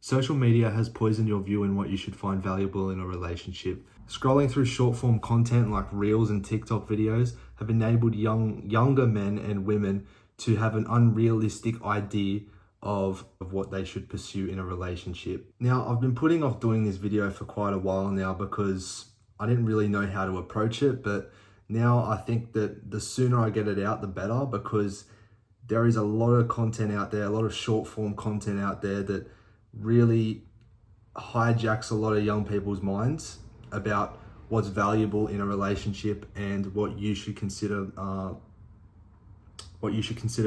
Social media has poisoned your view in what you should find valuable in a relationship. Scrolling through short form content like Reels and TikTok videos have enabled younger men and women to have an unrealistic idea of what they should pursue in a relationship. Now, I've been putting off doing this video for quite a while now because I didn't really know how to approach it, but now I think that the sooner I get it out, the better, because there is a lot of content out there, a lot of short form content out there that really hijacks a lot of young people's minds about what's valuable in a relationship and what you should consider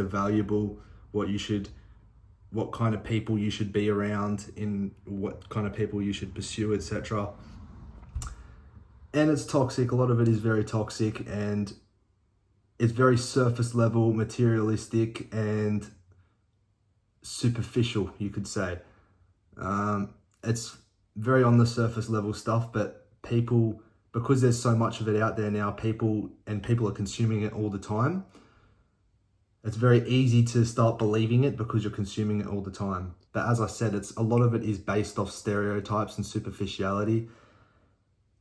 valuable, what kind of people you should be around, in what kind of people you should pursue, etc. And it's toxic. A lot of it is very toxic, and it's very surface level, materialistic, and superficial, you could say. It's very on the surface level stuff, but people, because there's so much of it out there now, people are consuming it all the time. It's very easy to start believing it because you're consuming it all the time. But as I said, a lot of it is based off stereotypes and superficiality,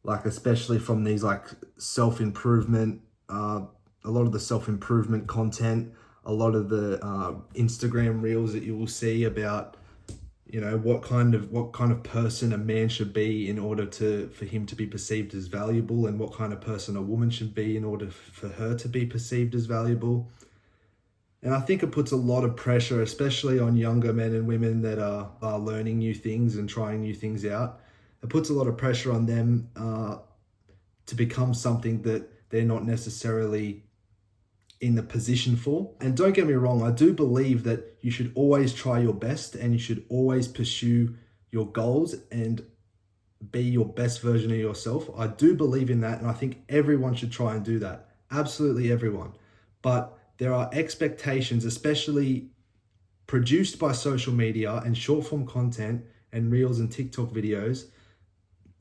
like especially from these like self-improvement, a lot of the self-improvement content, a lot of the Instagram reels that you will see about, you know, what kind of person a man should be in order for him to be perceived as valuable, and what kind of person a woman should be in order for her to be perceived as valuable. And I think it puts a lot of pressure, especially on younger men and women that are learning new things and trying new things out. It puts a lot of pressure on them to become something that they're not necessarily in the position for. And don't get me wrong, I do believe that you should always try your best and you should always pursue your goals and be your best version of yourself. I do believe in that, and I think everyone should try and do that. Absolutely everyone. But there are expectations, especially produced by social media and short form content and reels and TikTok videos,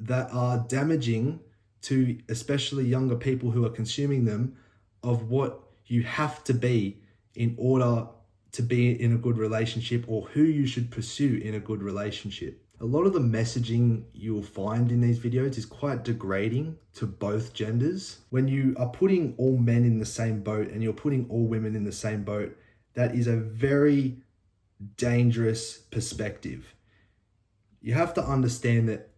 that are damaging to especially younger people who are consuming them, of what you have to be in order to be in a good relationship, or who you should pursue in a good relationship. A lot of the messaging you will find in these videos is quite degrading to both genders. When you are putting all men in the same boat and you're putting all women in the same boat, that is a very dangerous perspective. You have to understand that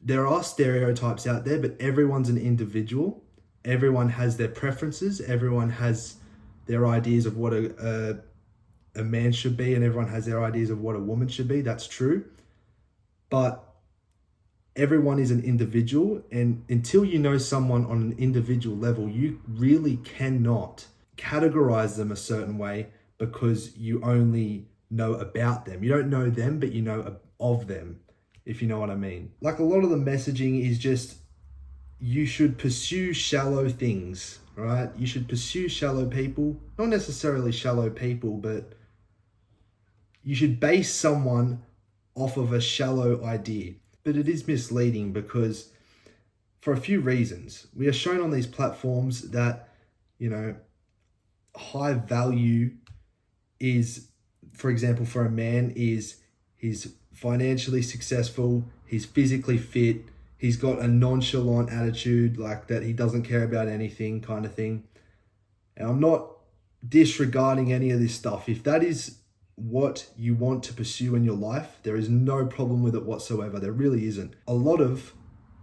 there are stereotypes out there, but everyone's an individual. Everyone has their preferences. Everyone has their ideas of what a man should be, and everyone has their ideas of what a woman should be. That's true. But everyone is an individual, and until you know someone on an individual level, you really cannot categorize them a certain way because you only know about them. You don't know them, but you know of them, if you know what I mean. Like, a lot of the messaging is just, you should pursue shallow things, right? You should pursue shallow people, not necessarily shallow people, but you should base someone off of a shallow idea. But it is misleading because, for a few reasons, we are shown on these platforms that, you know, high value is, for example, for a man, is he's financially successful, he's physically fit, he's got a nonchalant attitude, like that he doesn't care about anything kind of thing. And I'm not disregarding any of this stuff. If that is what you want to pursue in your life, there is no problem with it whatsoever. There really isn't. A lot of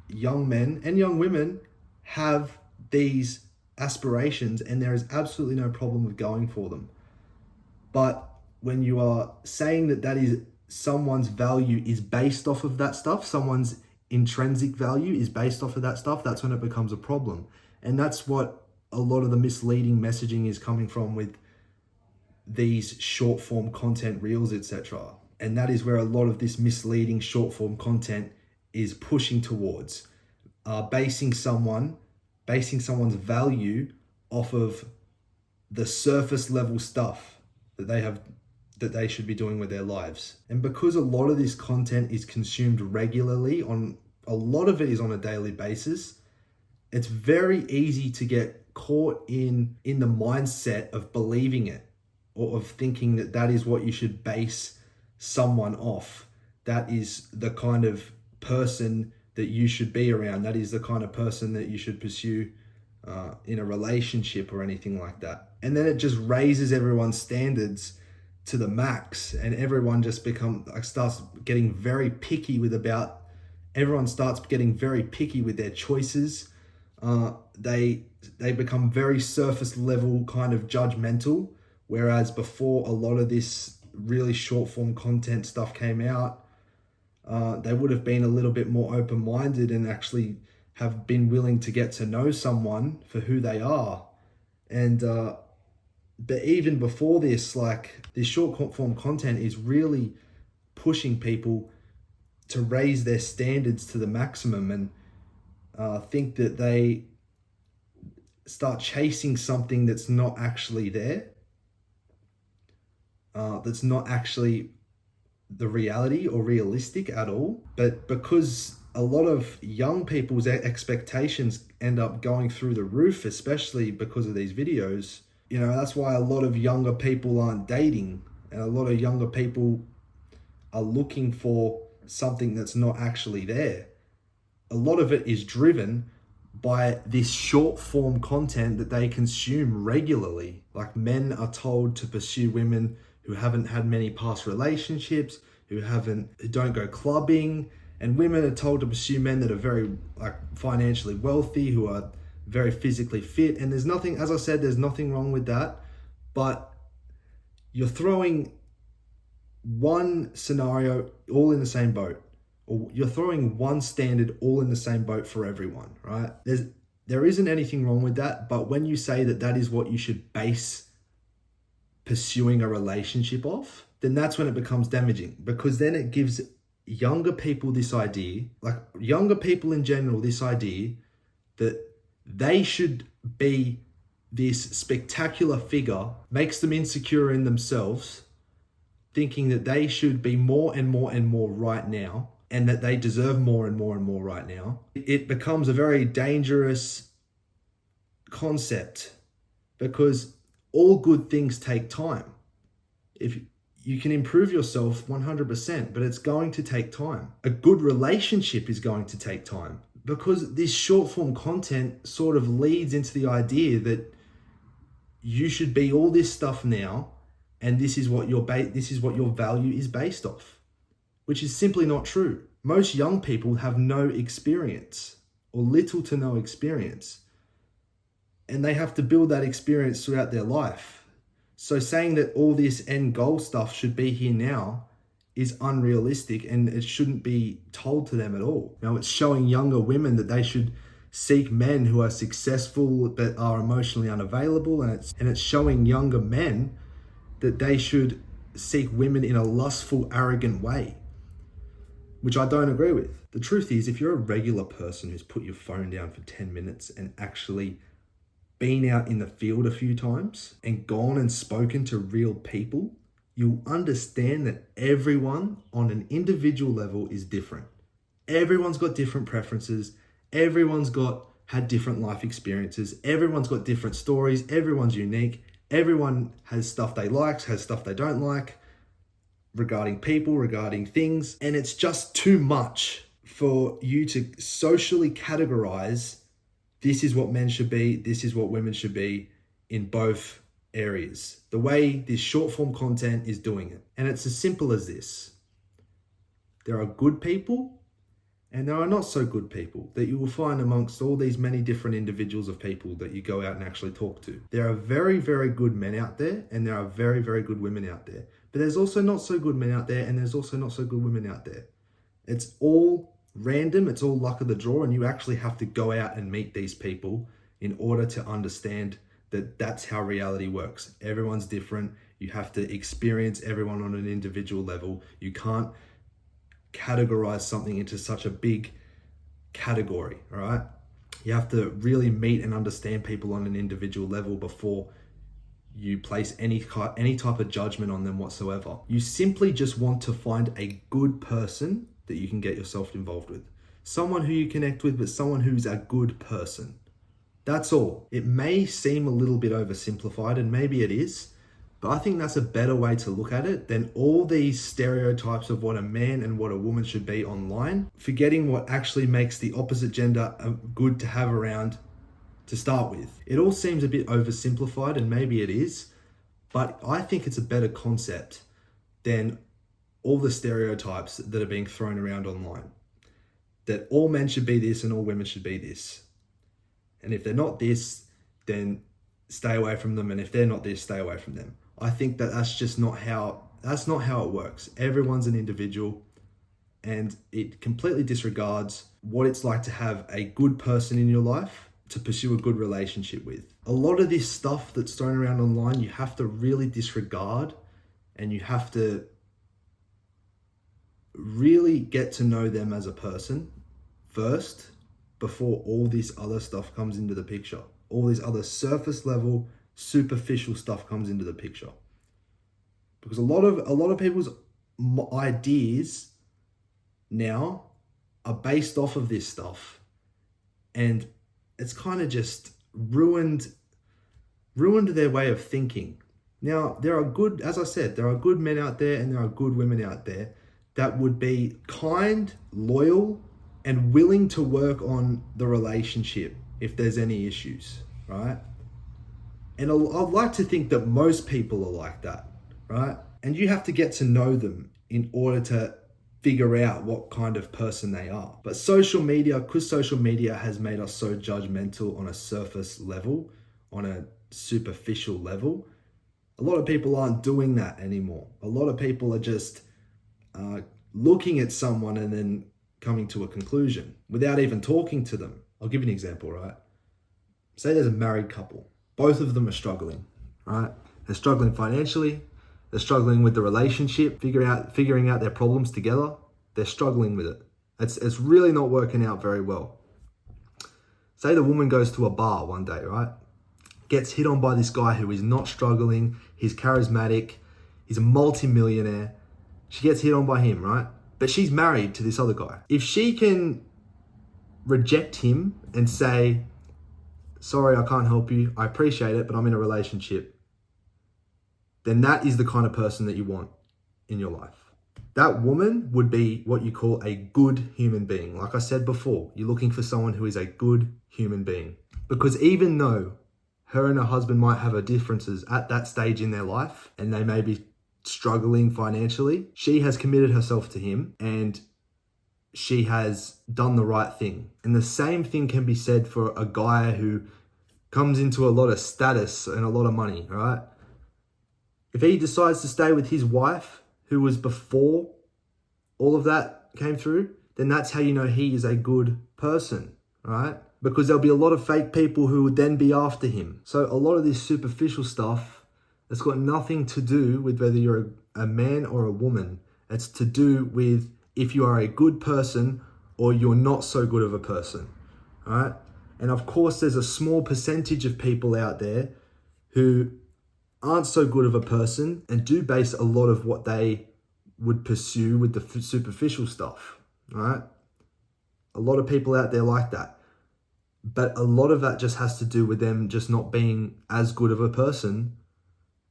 young men and young women have these aspirations, and there is absolutely no problem with going for them. But when you are saying that is someone's value is based off of that stuff, someone's intrinsic value is based off of that stuff, that's when it becomes a problem. And that's what a lot of the misleading messaging is coming from with these short form content reels, etc. And that is where a lot of this misleading short form content is pushing towards, basing someone's value off of the surface level stuff that they should be doing with their lives. And because a lot of this content is consumed regularly, a lot of it is on a daily basis, it's very easy to get caught in the mindset of believing it, or of thinking that is what you should base someone off, that is the kind of person that you should be around. That is the kind of person that you should pursue in a relationship or anything like that. And then it just raises everyone's standards to the max, and everyone just starts getting very picky everyone starts getting very picky with their choices. They become very surface level, kind of judgmental, whereas before a lot of this really short form content stuff came out, they would have been a little bit more open-minded and actually have been willing to get to know someone for who they are. And but even before this, like, this short form content is really pushing people to raise their standards to the maximum, and think that they start chasing something that's not actually there, that's not actually the reality or realistic at all. But because a lot of young people's expectations end up going through the roof, especially because of these videos, that's why a lot of younger people aren't dating, and a lot of younger people are looking for something that's not actually there. A lot of it is driven by this short form content that they consume regularly. Like, men are told to pursue women who haven't had many past relationships, who don't go clubbing, and women are told to pursue men that are very financially wealthy, who are very physically fit. And there's nothing, as I said, there's nothing wrong with that, but you're throwing one scenario all in the same boat, or you're throwing one standard all in the same boat for everyone, right? There isn't anything wrong with that, but when you say that that is what you should base pursuing a relationship off, then that's when it becomes damaging, because then it gives younger people this idea, younger people in general, this idea that they should be this spectacular figure, makes them insecure in themselves, thinking that they should be more and more and more right now, and that they deserve more and more and more right now. It becomes a very dangerous concept, because all good things take time. If you can improve yourself 100%, but it's going to take time. A good relationship is going to take time, because this short form content sort of leads into the idea that you should be all this stuff now, and this is what your value is based off, which is simply not true. Most young people have no experience, or little to no experience, and they have to build that experience throughout their life. So saying that all this end goal stuff should be here now is unrealistic, and it shouldn't be told to them at all. Now, it's showing younger women that they should seek men who are successful but are emotionally unavailable, and it's showing younger men that they should seek women in a lustful, arrogant way, which I don't agree with. The truth is, if you're a regular person who's put your phone down for 10 minutes and actually been out in the field a few times and gone and spoken to real people, you'll understand that everyone on an individual level is different. Everyone's got different preferences. Everyone's had different life experiences. Everyone's got different stories. Everyone's unique. Everyone has stuff they like, has stuff they don't like, regarding people, regarding things. And it's just too much for you to socially categorize, this is what men should be, this is what women should be, in both areas, the way this short form content is doing it. And it's as simple as this. There are good people and there are not so good people that you will find amongst all these many different individuals of people that you go out and actually talk to. There are very, very good men out there, and there are very, very good women out there. But there's also not so good men out there, and there's also not so good women out there. It's all random, it's all luck of the draw, and you actually have to go out and meet these people in order to understand that that's how reality works. Everyone's different. You have to experience everyone on an individual level. You can't categorize something into such a big category, all right? You have to really meet and understand people on an individual level before you place any type of judgment on them whatsoever. You simply just want to find a good person that you can get yourself involved with. Someone who you connect with, but someone who's a good person. That's all. It may seem a little bit oversimplified, and maybe it is, But I think that's a better way to look at it than all these stereotypes of what a man and what a woman should be online, forgetting what actually makes the opposite gender good to have around to start with. It all seems a bit oversimplified, and maybe it is, but I think it's a better concept than all the stereotypes that are being thrown around online. That all men should be this and all women should be this. And if they're not this, then stay away from them. And if they're not this, stay away from them. I think that that's not how it works. Everyone's an individual, and it completely disregards what it's like to have a good person in your life to pursue a good relationship with. A lot of this stuff that's thrown around online, you have to really disregard, and you have to really get to know them as a person first before all this other stuff comes into the picture. All this other surface level, superficial stuff comes into the picture. Because a lot of people's ideas now are based off of this stuff, and it's kind of just ruined their way of thinking. Now, as I said, there are good men out there and there are good women out there that would be kind, loyal, and willing to work on the relationship if there's any issues, right? And I'd like to think that most people are like that, right? And you have to get to know them in order to figure out what kind of person they are. But because social media has made us so judgmental on a surface level, on a superficial level, a lot of people aren't doing that anymore. A lot of people are just looking at someone and then coming to a conclusion without even talking to them. I'll give you an example, right? Say there's a married couple. Both of them are struggling, right? They're struggling financially. They're struggling with the relationship, figuring out their problems together. They're struggling with it. It's really not working out very well. Say the woman goes to a bar one day, right? Gets hit on by this guy who is not struggling. He's charismatic. He's a multi-millionaire. She gets hit on by him, right? But she's married to this other guy. If she can reject him and say, sorry, I can't help you. I appreciate it, but I'm in a relationship. Then that is the kind of person that you want in your life. That woman would be what you call a good human being. Like I said before, you're looking for someone who is a good human being. Because even though her and her husband might have differences at that stage in their life, and they may be struggling financially, she has committed herself to him and she has done the right thing. And the same thing can be said for a guy who comes into a lot of status and a lot of money, right? If he decides to stay with his wife, who was before all of that came through, then that's how you know he is a good person, right? Because there'll be a lot of fake people who would then be after him. So a lot of this superficial stuff, it's got nothing to do with whether you're a man or a woman. It's to do with if you are a good person or you're not so good of a person, right? And of course, there's a small percentage of people out there who aren't so good of a person and do base a lot of what they would pursue with the superficial stuff, right? A lot of people out there like that. But a lot of that just has to do with them just not being as good of a person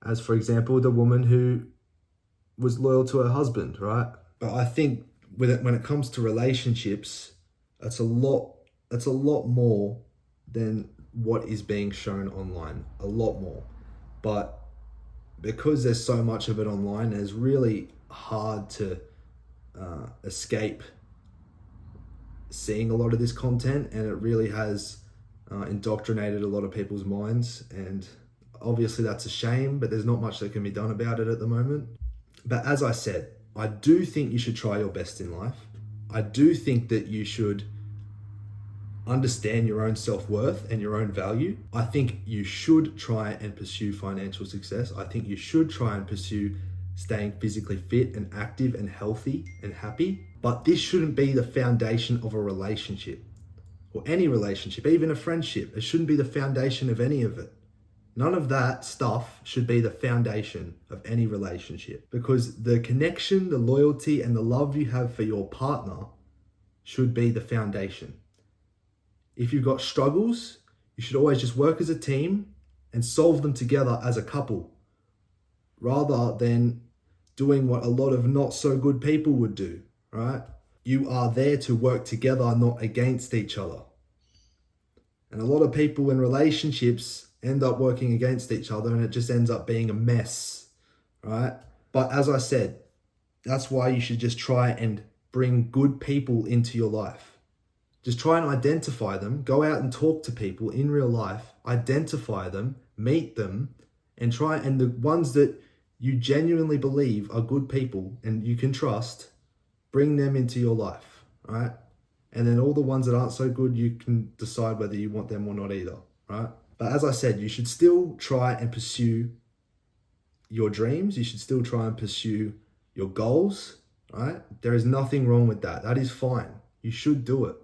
as, for example, the woman who was loyal to her husband, right? But I think when it comes to relationships, it's a lot more than what is being shown online, a lot more. But because there's so much of it online, it's really hard to escape seeing a lot of this content, and it really has indoctrinated a lot of people's minds. And obviously that's a shame, but there's not much that can be done about it at the moment. But as I said, I do think you should try your best in life. I do think that you should understand your own self-worth and your own value. I think you should try and pursue financial success. I think you should try and pursue staying physically fit and active and healthy and happy. But this shouldn't be the foundation of a relationship or any relationship, even a friendship. It shouldn't be the foundation of any of it. None of that stuff should be the foundation of any relationship, because the connection, the loyalty, and the love you have for your partner should be the foundation. If you've got struggles, you should always just work as a team and solve them together as a couple. rather than doing what a lot of not so good people would do, right? You are there to work together, not against each other. And a lot of people in relationships end up working against each other, and it just ends up being a mess, right? But as I said, that's why you should just try and bring good people into your life. Just try and identify them, go out and talk to people in real life, identify them, meet them, and the ones that you genuinely believe are good people and you can trust, bring them into your life, right? And then all the ones that aren't so good, you can decide whether you want them or not either, right? But as I said, you should still try and pursue your dreams. You should still try and pursue your goals, right? There is nothing wrong with that. That is fine. You should do it.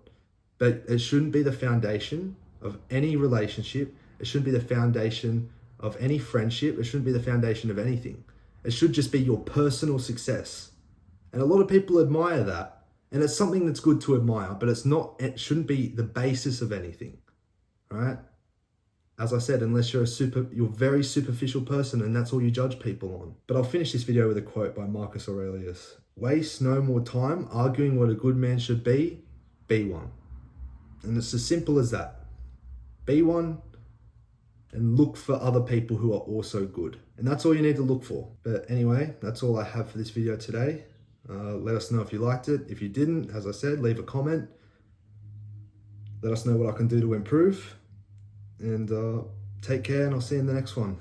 But it shouldn't be the foundation of any relationship. It shouldn't be the foundation of any friendship. It shouldn't be the foundation of anything. It should just be your personal success. And a lot of people admire that. And it's something that's good to admire, but it shouldn't be the basis of anything, right? As I said, unless you're a very superficial person and that's all you judge people on. But I'll finish this video with a quote by Marcus Aurelius. Waste no more time arguing what a good man should be one. And it's as simple as that. Be one and look for other people who are also good. And that's all you need to look for. But anyway, that's all I have for this video today. Let us know if you liked it. If you didn't, as I said, leave a comment. Let us know what I can do to improve. And take care, and I'll see you in the next one.